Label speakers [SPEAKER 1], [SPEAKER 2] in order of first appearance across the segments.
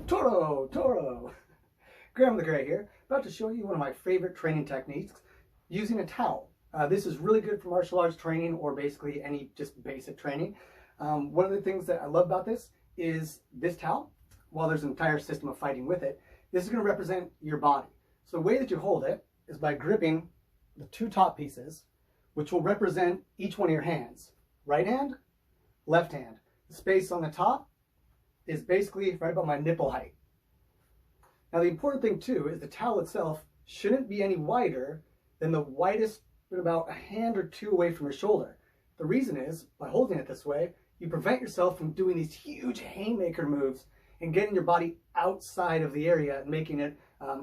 [SPEAKER 1] Toro! Graham the Gray here, about to show you one of my favorite training techniques using a towel. This is really good for martial arts training or basically any just basic training. One of the things that I love about this is this towel, while there's an entire system of fighting with it, this is going to represent your body. So the way that you hold it is by gripping the two top pieces, which will represent each one of your hands. Right hand, left hand. The space on the top is basically right about my nipple height. Now the important thing too is the towel itself shouldn't be any wider than the widest, but about a hand or two away from your shoulder. The reason is, by holding it this way, you prevent yourself from doing these huge haymaker moves and getting your body outside of the area and making it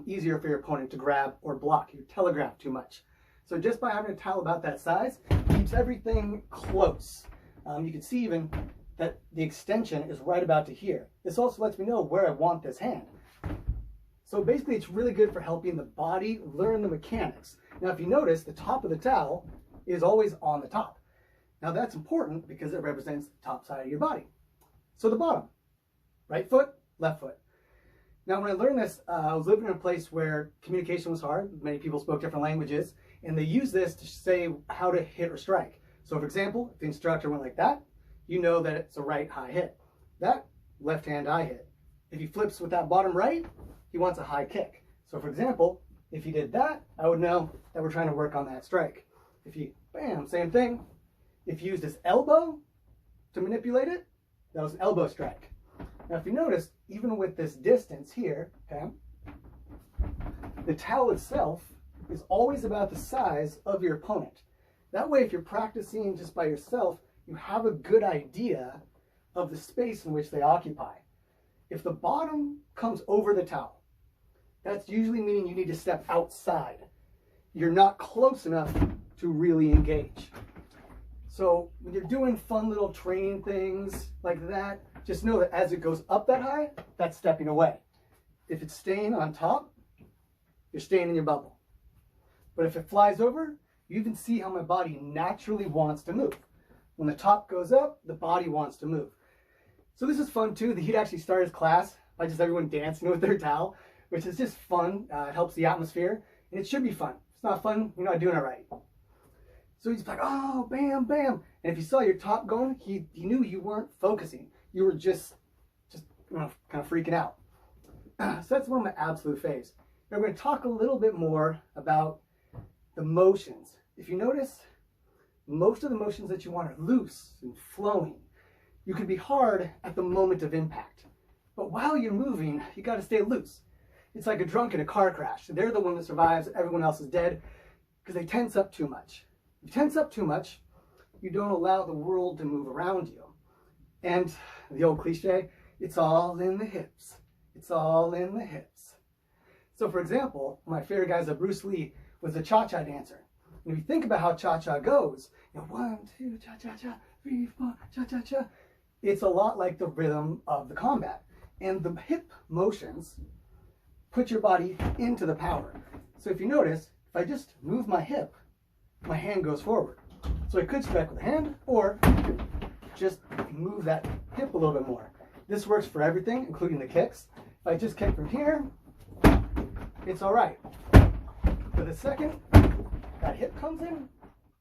[SPEAKER 1] easier for your opponent to grab or block. You telegraph too much. So just by having a towel about that size, keeps everything close. You can see even that the extension is right about to here. This also lets me know where I want this hand. So basically it's really good for helping the body learn the mechanics. Now if you notice, the top of the towel is always on the top. Now that's important because it represents the top side of your body. So the bottom, right foot, left foot. Now when I learned this, I was living in a place where communication was hard. Many people spoke different languages, and they use this to say how to hit or strike. So for example, if the instructor went like that, you know that it's a right high hit. That, left hand high hit. If he flips with that bottom right, he wants a high kick. So for example, if he did that, I would know that we're trying to work on that strike. If he, bam, same thing. If he used his elbow to manipulate it, that was an elbow strike. Now if you notice, even with this distance here, okay, the towel itself is always about the size of your opponent. That way, if you're practicing just by yourself, you have a good idea of the space in which they occupy. If the bottom comes over the towel, that's usually meaning you need to step outside. You're not close enough to really engage. So when you're doing fun little training things like that, just know that as it goes up that high, that's stepping away. If it's staying on top, you're staying in your bubble. But if it flies over, you can see how my body naturally wants to move. When the top goes up, the body wants to move. So this is fun too. He'd actually start his class by just everyone dancing with their towel, which is just fun. It helps the atmosphere, and it should be fun. If it's not fun, you're not doing it right. So he's like, oh, bam, bam. And if you saw your top going, he knew you weren't focusing. You were just kind of freaking out. So that's one of my absolute faves. Now we're going to talk a little bit more about the motions. If you notice, most of the motions that you want are loose and flowing. You can be hard at the moment of impact. But while you're moving, you got to stay loose. It's like a drunk in a car crash. They're the one that survives, everyone else is dead because they tense up too much. If you tense up too much, you don't allow the world to move around you. And the old cliche, it's all in the hips. It's all in the hips. So for example, my favorite guy is Bruce Lee was a cha-cha dancer. And if you think about how cha-cha goes, 1, 2, cha-cha-cha, 3, 4, cha-cha-cha, it's a lot like the rhythm of the combat. And the hip motions put your body into the power. So if you notice, if I just move my hip, my hand goes forward. So I could strike with a hand or just move that hip a little bit more. This works for everything, including the kicks. If I just kick from here, it's all right. But the second that hip comes in,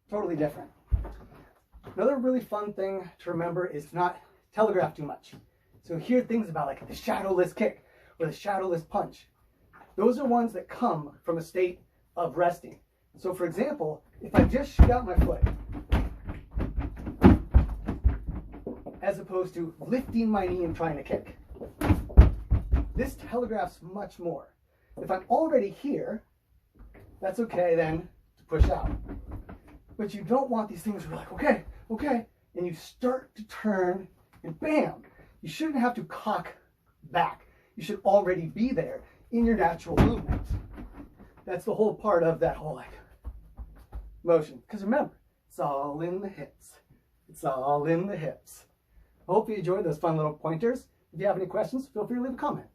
[SPEAKER 1] totally different. Another really fun thing to remember is to not telegraph too much. So hear things about like the shadowless kick or the shadowless punch. Those are ones that come from a state of resting. So for example, if I just shoot out my foot, as opposed to lifting my knee and trying to kick, this telegraphs much more. If I'm already here, that's okay then to push out. But you don't want these things where you're like, okay, and you start to turn and bam, you shouldn't have to cock back. You should already be there in your natural movement. That's the whole part of that whole motion. Because remember, it's all in the hips. It's all in the hips. I hope you enjoyed those fun little pointers. If you have any questions, feel free to leave a comment.